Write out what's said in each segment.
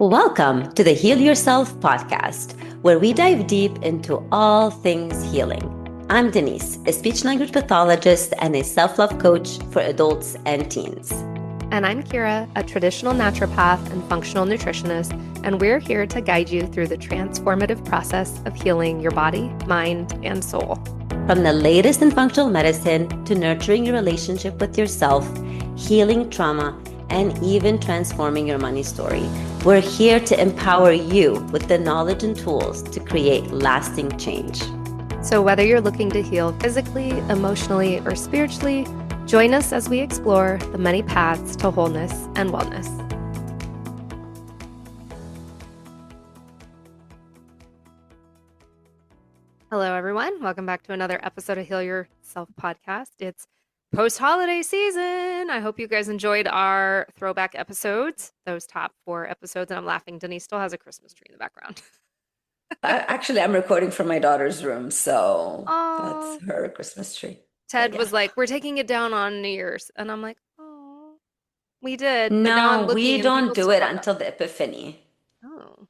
Welcome to the Heal Yourself podcast, where we dive deep into all things healing. I'm Denise, a speech language pathologist and a self-love coach for adults and teens. And I'm Kira, a traditional naturopath and functional nutritionist, and we're here to guide you through the transformative process of healing your body, mind, and soul. From the latest in functional medicine to nurturing your relationship with yourself, healing trauma, and even transforming your money story, we're here to empower you with the knowledge and tools to create lasting change. So whether you're looking to heal physically, emotionally, or spiritually, join us as we explore the many paths to wholeness and wellness. Hello, everyone. Welcome back to another episode of Heal Yourself podcast. It's post-holiday season. I hope you guys enjoyed our throwback episodes, those top 4 episodes. And I'm laughing. Denise still has a Christmas tree in the background. Actually, I'm recording from my daughter's room, so Oh. that's her Christmas tree. Ted was like, we're taking it down on New Year's. And I'm like, oh, we did. But now I'm No, looking we and don't people do still it have until the Epiphany, Oh.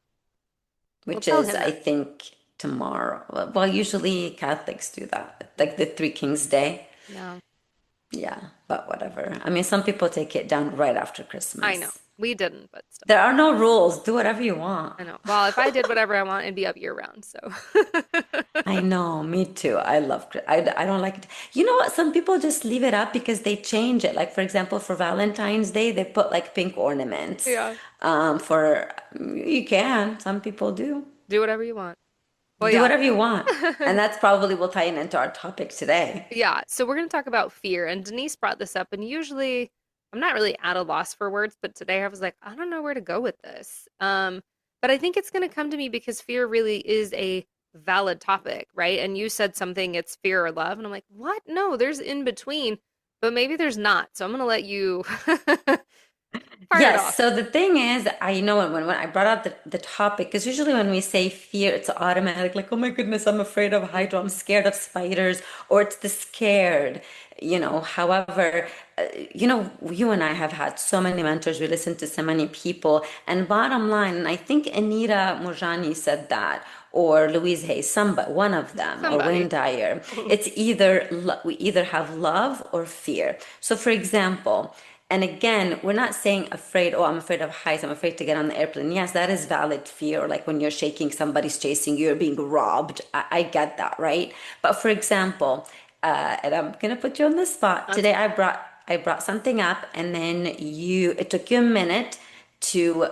which tell is, him I that. think, tomorrow. Well, usually Catholics do that, like the Three Kings Day. Yeah, Yeah, but whatever. I mean, some people take it down right after I know. Christmas. We didn't, but still. There are no rules. Do whatever you want. I know. Well, if I did whatever I want, it'd be up year round. So I know, me too. I love, I don't like it. You know what? Some people just leave it up because they change it. Like, for example, for Valentine's Day, they put like pink ornaments. yeah, You can, some people do. do whatever you want. Well, Do yeah. whatever you want. And that's probably will tie in into our topic today. Yeah. So we're going to talk about fear. And Denise brought this up. And usually I'm not really at a loss for words, but today I was like, I don't know where to go with this. But I think it's going to come to me because fear really is a valid topic, right? And you said something, it's fear or love. And I'm like, what? No, there's in between, but maybe there's not. So I'm going to let you fire it Yes, off. so the thing is, I know when I brought up the topic, because usually when we say fear, it's automatic, like, oh my goodness, I'm afraid of hydra, I'm scared of spiders, or it's the scared, However, you and I have had so many mentors, we listen to so many people, and bottom line, and I think Anita Mojani said that, or Louise Hay, one of them, or Wayne Somebody. Dyer, it's either, we either have love or fear. So for example, and again, we're not saying afraid, oh, I'm afraid of heights, I'm afraid to get on the airplane. Yes, that is valid fear. Or like when you're shaking, somebody's chasing you, you're being robbed. I get that, right? But for example, and I'm gonna put you on the spot. That's Today I brought something up, and then it took you a minute to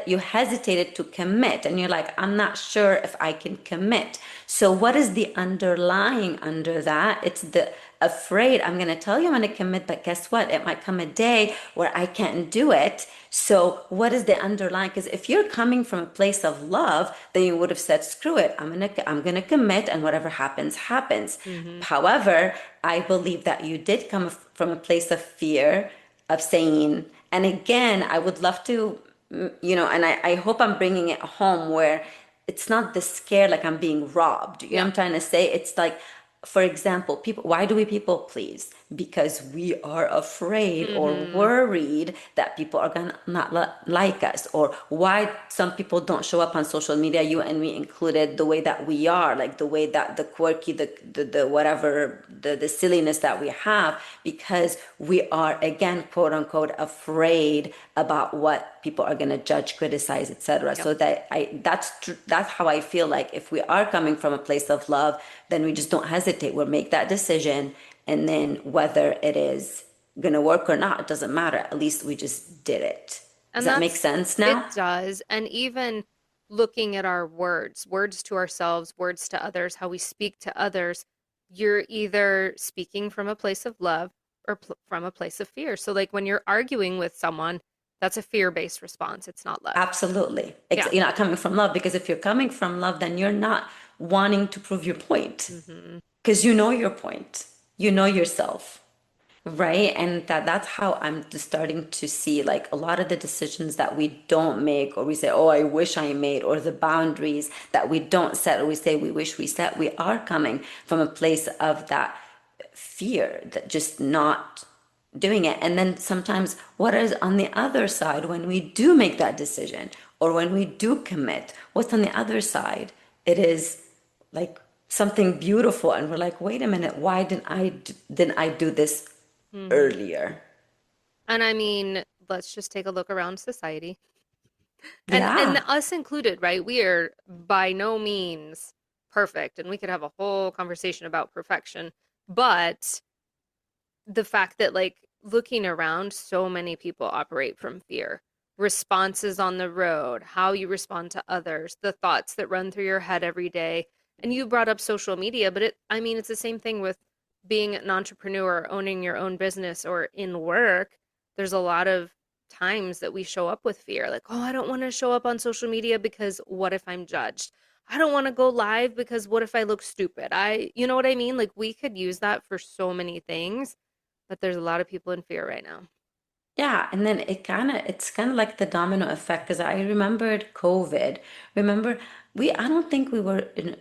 you hesitated to commit, and you're like, I'm not sure if I can commit. So what is the underlying under that? It's the afraid. I'm going to tell you I'm going to commit, but guess what? It might come a day where I can't do it. So what is the underlying? Because if you're coming from a place of love, then you would have said, screw it. I'm going to commit, and whatever happens, happens. However, I believe that you did come from a place of fear, of saying, and again, I would love to, and I hope I'm bringing it home where it's not the scare like I'm being robbed. You know what I'm trying to say? It's like, for example, why do we people please? Because we are afraid or worried that people are gonna not like us, or why some people don't show up on social media, you and me included, the way that we are, like the way that the quirky, the whatever, the silliness that we have, because we are, again, quote unquote, afraid about what people are going to judge, criticize, etc. So that's how I feel like if we are coming from a place of love, then we just don't hesitate. We'll make that decision, and then whether it is going to work or not, it doesn't matter. At least we just did it. Does that make sense now? It does. And even looking at our words to ourselves, words to others, how we speak to others, you're either speaking from a place of love or from a place of fear. So like when you're arguing with someone, that's a fear-based response. It's not love. Absolutely. Yeah. You're not coming from love, because if you're coming from love, then you're not wanting to prove your point, because you know your point, you know yourself, right? And that's how I'm just starting to see, like, a lot of the decisions that we don't make, or we say, oh, I wish I made, or the boundaries that we don't set, or we say we wish we set, we are coming from a place of that fear, that just not doing it. And then sometimes what is on the other side when we do make that decision or when we do commit, what's on the other side? It is like something beautiful. And we're like, wait a minute, why didn't I do this Hmm. earlier? And I mean, let's just take a look around society. And Yeah. us included, right? We are by no means perfect, and we could have a whole conversation about perfection. But the fact that, like, looking around, so many people operate from fear. Responses on the road, how you respond to others, the thoughts that run through your head every day. And you brought up social media, but I mean, it's the same thing with being an entrepreneur, owning your own business, or in work. There's a lot of times that we show up with fear, like, oh, I don't want to show up on social media because what if I'm judged? I don't want to go live because what if I look stupid? You know what I mean? Like, we could use that for so many things, but there's a lot of people in fear right now. Yeah, and then it's kind of like the domino effect because I remembered COVID. Remember, I don't think we were in,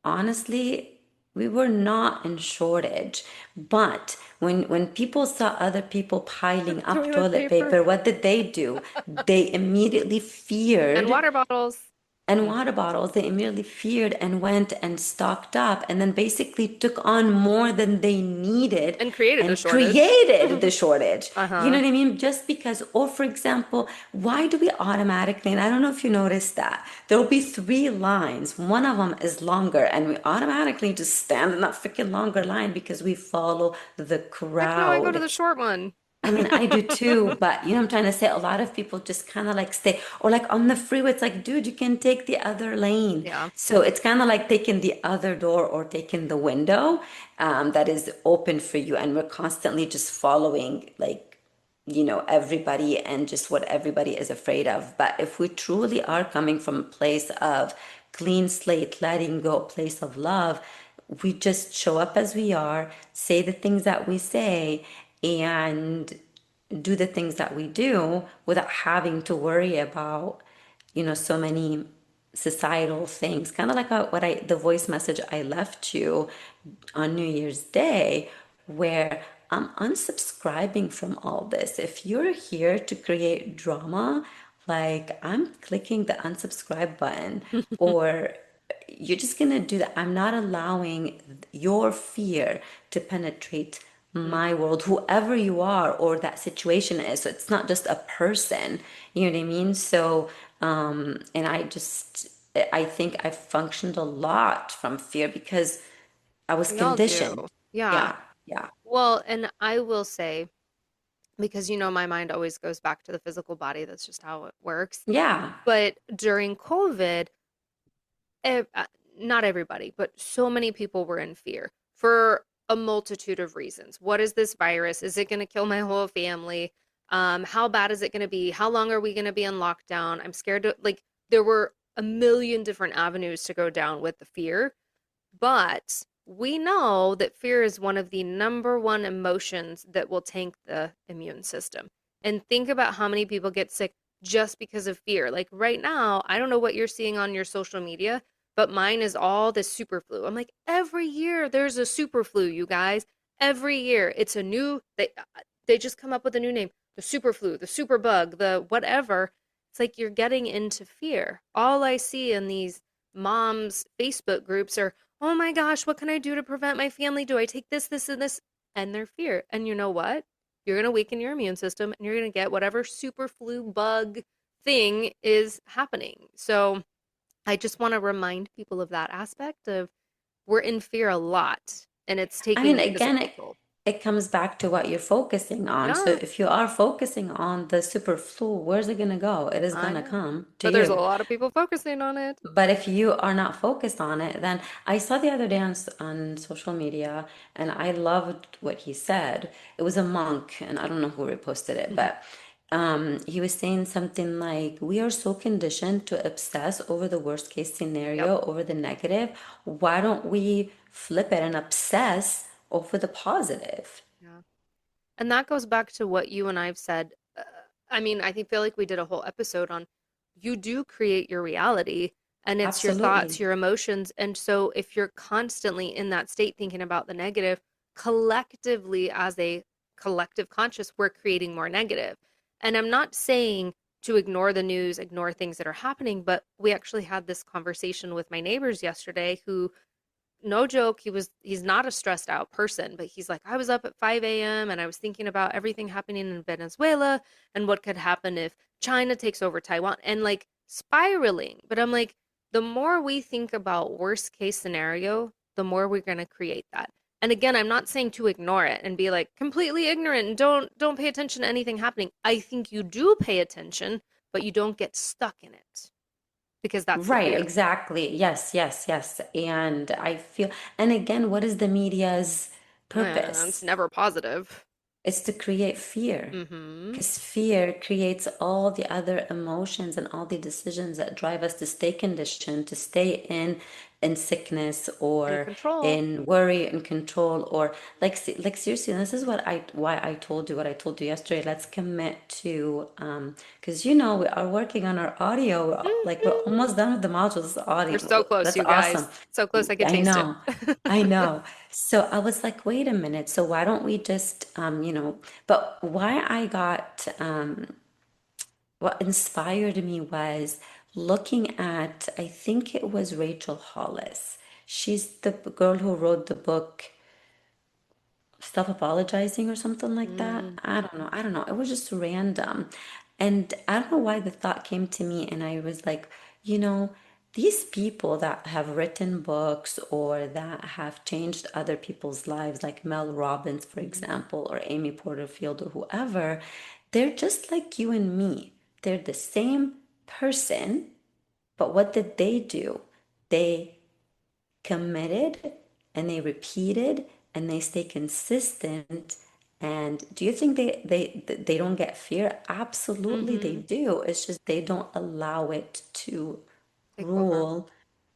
honestly, we were not in shortage. But when people saw other people piling up Toilet toilet paper paper, what did they do? They immediately and feared water bottles. and Mm. water bottles. They immediately feared and went and stocked up and then basically took on more than they needed And created a and shortage. created the shortage. You know Uh-huh. what I mean? Just because, or for example, why do we automatically, and I don't know if you noticed that, there will be three lines. One of them is longer, and we automatically just stand in that freaking longer line because we follow the Heck no, I go to crowd. the short one. I mean, I do too, but you know, I'm trying to say a lot of people just kind of like stay, or like on the freeway, it's like, dude, you can take the other lane. Yeah. So it's kind of like taking the other door or taking the window that is open for you. And we're constantly just following, like, you know, everybody and just what everybody is afraid of. But if we truly are coming from a place of clean slate, letting go, place of love, we just show up as we are, say the things that we say, and do the things that we do without having to worry about, you know, so many societal things. Kind of like the voice message I left you on New Year's Day, where I'm unsubscribing from all this. If you're here to create drama, like I'm clicking the unsubscribe button, or you're just gonna do that. I'm not allowing your fear to penetrate my Hmm. world, whoever you are or that situation is. So it's not just a person, you know what I mean? So, and I think I functioned a lot from fear because I was We all conditioned. do. Yeah. Yeah, yeah, Well, and I will say, because my mind always goes back to the physical body, that's just how it works. yeah. But during COVID, ev- uh, not everybody, but so many people were in fear for a multitude of reasons. What is this virus? Is it going to kill my whole family? How bad is it going to be? How long are we going to be in lockdown? I'm scared to, like, there were a million different avenues to go down with the fear, but we know that fear is one of the number one emotions that will tank the immune system. And think about how many people get sick just because of fear. Like right now, I don't know what you're seeing on your social media, but mine is all this super flu. I'm like, every year there's a super flu, you guys. Every year it's a new they just come up with a new name. The super flu, the super bug, the whatever. It's like you're getting into fear. All I see in these moms Facebook groups are, oh my gosh, what can I do to prevent my family? Do I take this, this, and this? And their fear. And you know what? You're going to weaken your immune system and you're going to get whatever super flu bug thing is happening. So I just want to remind people of that aspect of we're in fear a lot and it's I mean, taking again, physical it, toll. it comes back to what you're focusing on. So Yeah, if you are focusing on the super flu, where's it gonna go? It is I gonna know. come to But there's a you. lot of people focusing on it. But if you are not focused on it, then I saw the other day on social media and I loved what he said. It was a monk, and I don't know who reposted it, but he was saying something like, we are so conditioned to obsess over the worst case Yep. scenario, over the negative. Why don't we flip it and obsess over the positive? Yeah. And that goes back to what you and I've said. I mean, feel like we did a whole episode on you do create your reality and it's your thoughts, Absolutely. your emotions. And so if you're constantly in that state thinking about the negative, collectively as a collective conscious, we're creating more negative. And I'm not saying to ignore the news, ignore things that are happening, but we actually had this conversation with my neighbors yesterday who, no joke, he's not a stressed out person, but he's like, I was up at 5 a.m. and I was thinking about everything happening in Venezuela and what could happen if China takes over Taiwan and like spiraling. But I'm like, the more we think about worst case scenario, the more we're going to create that. And again, I'm not saying to ignore it and be like completely ignorant and don't pay attention to anything happening. I think you do pay attention, but you don't get stuck in it because that's the Right, fear. exactly. Yes, yes, yes. And I feel, and again, what is the media's It's purpose? never positive. It's to create fear. Mm-hmm. Because fear creates all the other emotions and all the decisions that drive us to stay conditioned, to stay in sickness In or control. in worry and control or like seriously, this is what I why I told you what I told you yesterday. Let's commit to because you know we are working on our audio. Like we're Hmm. almost done with the modules We're so audio. close, That's you awesome. guys. So close I could I taste it. know. I know. So I was like, wait a minute. So why don't we just, but why I got, what inspired me was looking at, I think it was Rachel Hollis. She's the girl who wrote the book Stop Apologizing or something like that. Mm, I don't know. I don't know. It was just random. And I don't know why the thought came to me. And I was like, you know, these people that have written books or that have changed other people's lives, like Mel Robbins, for mhm, example, or Amy Porterfield or whoever, they're just like you and me. They're the same person, but what did they do? They committed and they repeated and they stay consistent. And do you think they don't get fear? Absolutely they mhm. do. It's just they don't allow it to Take over. rule.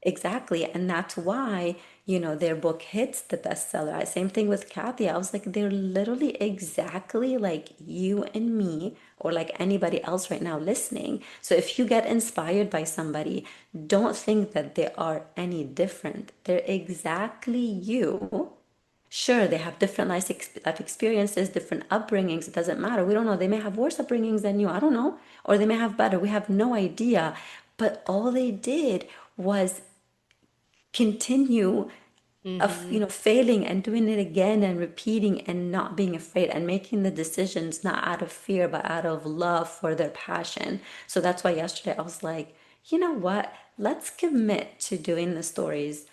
Exactly. And that's why, their book hits the bestseller. Same thing with Kathy. I was like, they're literally exactly like you and me, or like anybody else right now listening. So if you get inspired by somebody, don't think that they are any different. They're exactly you. Sure, they have different life experiences, different upbringings. It doesn't matter. We don't know. They may have worse upbringings than you. I don't know. Or they may have better. We have no idea. But all they did was continue of Mhm. failing and doing it again and repeating and not being afraid and making the decisions not out of fear but out of love for their passion. So that's why yesterday I was like, you know what, let's commit to doing the stories,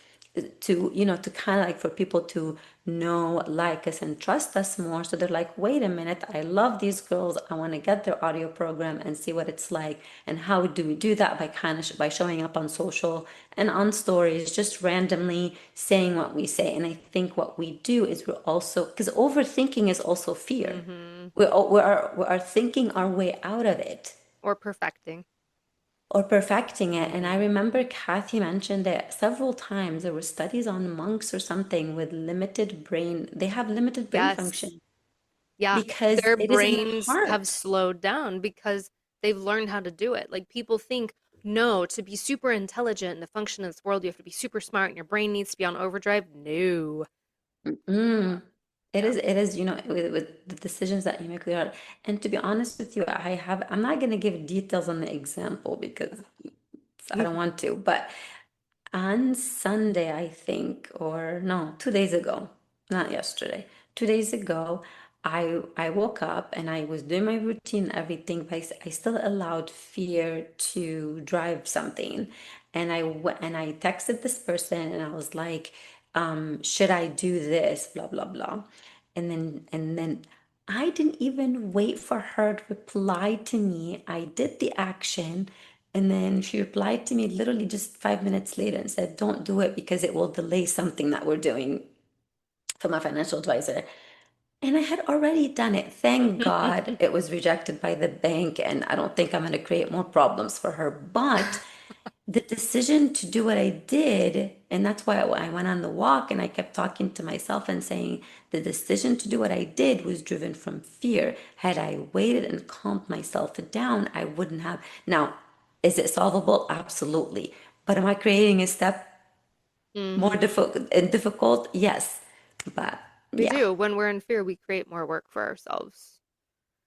to to kind of like for people to know, like us, and trust us more. So they're like, wait a minute, I love these girls, I want to get their audio program and see what it's like. And how do we do that? By kind of by showing up on social and on stories, just randomly saying what we say. And I think what we do is we're also, because overthinking is also fear, Mhm. we are thinking our way out of it Or perfecting. or perfecting it. And I Mhm. remember Kathy mentioned it several times. There were studies on monks or something with limited brain, they have limited brain Yes. function Yeah. because Their it is in the brains have heart. slowed down because they've learned how to do it. Like people think, no, to be super intelligent and to function in this world, you have to be super smart and your brain needs to be on overdrive. No. Mm. It Yeah. is, it is, with the decisions that you make, they are. And to be honest with you, I'm not going to give details on the example because I don't want to, but on Sunday, I think, or no, 2 days ago, not yesterday, 2 days ago, I woke up and I was doing my routine and everything, but I still allowed fear to drive something. And I texted this person and I was like, should I do this? Blah blah blah. And then I didn't even wait for her to reply to me. I did the action. And then she replied to me literally just 5 minutes later and said, don't do it because it will delay something that we're doing for my financial advisor. And I had already done it. Thank God it was rejected by the bank. And I don't think I'm going to create more problems for her. But the decision to do what I did, and that's why I went on the walk and I kept talking to myself and saying, the decision to do what I did was driven from fear. Had I waited and calmed myself down, I wouldn't have. Now, is it solvable? Absolutely. But am I creating a step more Hmm. difficult? Yes, but We Yeah. do. When we're in fear, we create more work for ourselves.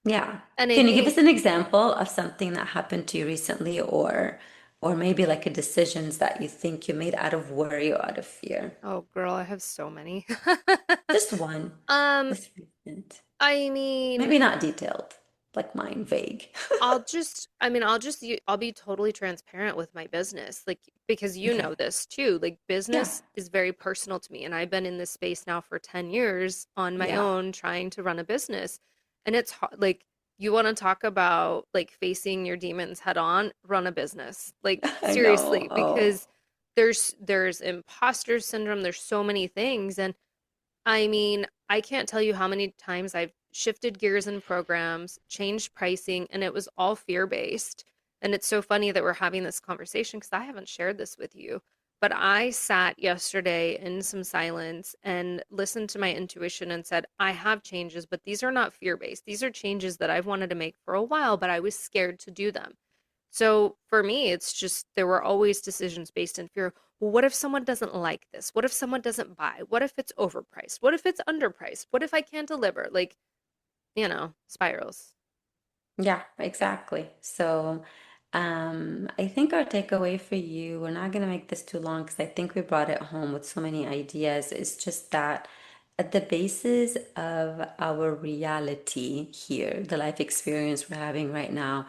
Yeah. And I Can you give us think, an example of something that happened to you recently or maybe like a decisions that you think you made out of worry or out of fear? oh girl, I have so many. Just one. Um, This recent. I mean, Maybe not detailed, like mine, vague. I'll be totally transparent with my business, like, because you Okay. know this too. Like, Yeah. business is very personal to me, and I've been in this space now for 10 years on my Yeah. own trying to run a business. And it's like, you want to talk about like facing your demons head on, run a business. Like, I know. seriously, Oh, because there's imposter syndrome, there's so many things. And I mean, I can't tell you how many times I've shifted gears in programs, changed pricing, and it was all fear-based. And it's so funny that we're having this conversation because I haven't shared this with you. But I sat yesterday in some silence and listened to my intuition and said, I have changes, but these are not fear-based. These are changes that I've wanted to make for a while, but I was scared to do them. So for me, it's just there were always decisions based in fear. Well, what if someone doesn't like this? What if someone doesn't buy? What if it's overpriced? What if it's underpriced? What if I can't deliver? Like, spirals. yeah, exactly. So, I think our takeaway for you, we're not going to make this too long because I think we brought it home with so many ideas. It's just that at the basis of our reality here, the life experience we're having right now,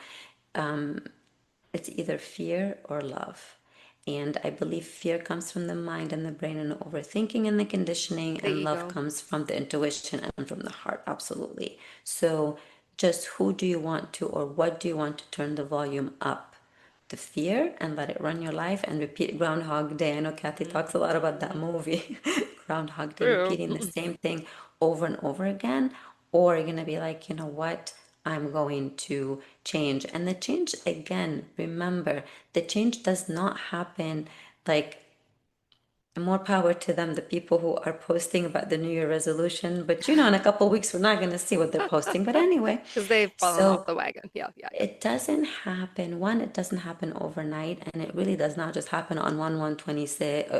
it's either fear or love. And I believe fear comes from the mind and the brain and the overthinking and the conditioning, The and love ego. comes from the intuition and from the heart. Absolutely. So, just who do you want to, or what do you want to turn the volume up? The fear and let it run your life and repeat Groundhog Day. I know Kathy talks a lot about that Mhm. movie, Groundhog Day, True. repeating the same thing over and over again. Or you're going to be like, you know what? I'm going to change. And the change, again, remember, the change does not happen like more power to them, the people who are posting about the New Year resolution. But in a couple of weeks, we're not going to see what they're posting. But anyway, Because they've fallen off so the wagon. Yeah, yeah, yeah. it doesn't happen. One, it doesn't happen overnight, and it really does not just happen on 1/1/26,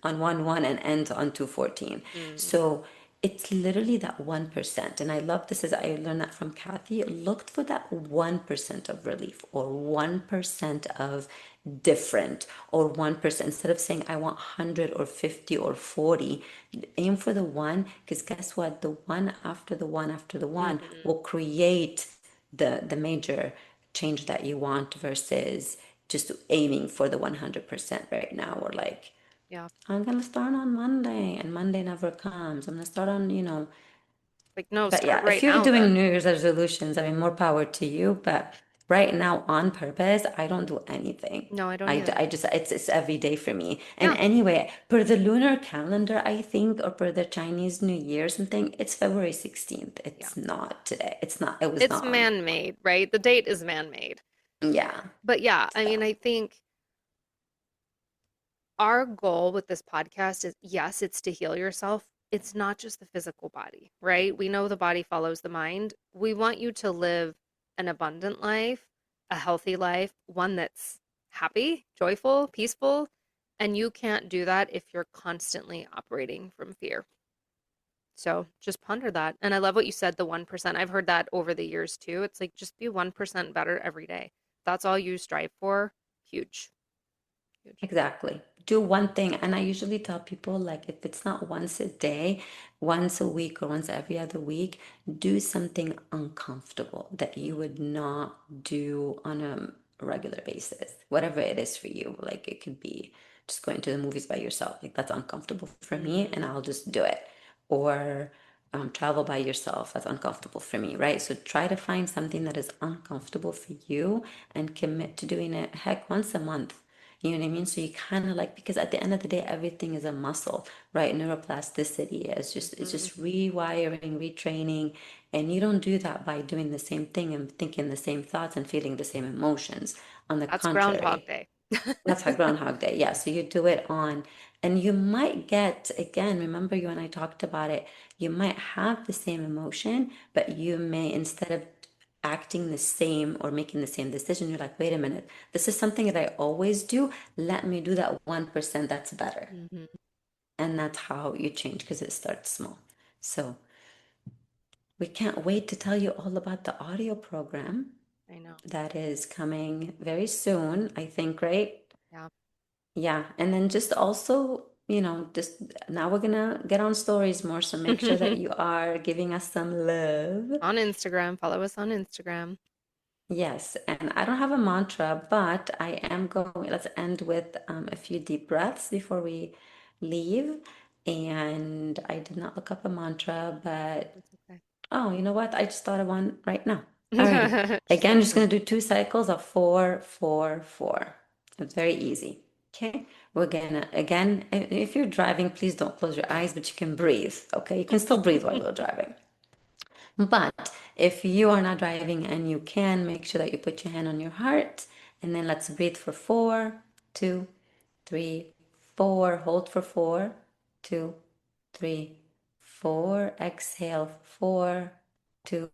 on 1/1 and ends on 2/14. Hmm. So it's literally that 1%. And I love this as I learned that from Kathy. Look for that 1% of relief or 1% of different or 1%. Instead of saying I want 100 or 50 or 40, aim for the one, because guess what? The one after the one after the one Hmm. will create the major change that you want versus just aiming for the 100% right now, or like Yeah. I'm gonna start on Monday and Monday never comes. I'm gonna start on. Like, no, But start yeah, if right you're now doing then. New Year's resolutions, I mean, more power to you. But right now, on purpose, I don't do anything. No, I don't I, either. I just, it's every day for me. And Yeah, anyway, per the lunar calendar, I think, or per the Chinese New Year, something, it's February 16th. yeah. It's not today. It's not, it was It's not on. man-made, right? The date is man-made. Yeah. But yeah, I mean, So, I think our goal with this podcast is yes, it's to heal yourself. It's not just the physical body, right? We know the body follows the mind. We want you to live an abundant life, a healthy life, one that's happy, joyful, peaceful. And you can't do that if you're constantly operating from fear. So just ponder that. And I love what you said, the 1%. I've heard that over the years too. It's like just be 1% better every day. That's all you strive for. Huge, huge. exactly. Do one thing. And I usually tell people, like, if it's not once a day, once a week, or once every other week, do something uncomfortable that you would not do on a regular basis, whatever it is for you. Like, it could be just going to the movies by yourself. Like, that's uncomfortable for me, and Mm-hmm. I'll just do it. Or travel by yourself. That's uncomfortable for me, right? So try to find something that is uncomfortable for you and commit to doing it, heck, once a month. You know what I mean? So you kind of like, because at the end of the day, everything is a muscle, right? Neuroplasticity is just, it's Mm-hmm. just rewiring, retraining. And you don't do that by doing the same thing and thinking the same thoughts and feeling the same emotions. On the That's Groundhog contrary, Day. that's how Groundhog Day. Yeah. So you do it on, and you might get, again, remember you and I talked about it, you might have the same emotion, but you may, instead of acting the same or making the same decision, you're like, wait a minute, this is something that I always do. Let me do that 1% that's better. Hmm. And that's how you change because it starts small. So we can't wait to tell you all about the audio program I know. that is coming very soon, I think, right? Yeah. Yeah. And then just also, just now we're gonna get on stories more. So make sure that you are giving us some love. On Instagram, follow us on Instagram. Yes, and I don't have a mantra, but I am going. Let's end with a few deep breaths before we leave. And I did not look up a mantra, but That's okay. oh, you know what? I just thought of one right now. Alrighty. She's Again, got I'm just one. gonna do 2 cycles of 4, 4, 4. It's very easy. Okay. We're gonna again. If you're driving, please don't close your eyes, but you can breathe. Okay, you can still breathe while you're driving. But if you are not driving and you can, make sure that you put your hand on your heart and then let's breathe for 4, 2, 3, 4. Hold for 4, 2, 3, 4. Exhale for 4, 2,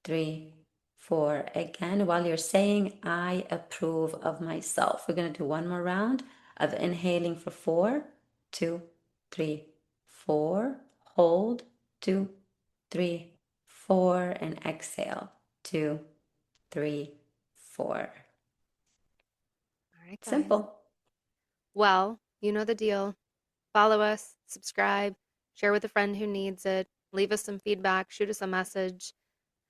3, 4. Again, while you're saying, I approve of myself. We're going to do one more round of inhaling for 4, 2, 3, 4. Hold 2, 3, 4, and exhale 2, 3, 4. All right, guys. Simple. Well, you know the deal. Follow us, subscribe, share with a friend who needs it, leave us some feedback, shoot us a message,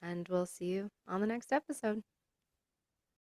and we'll see you on the next episode.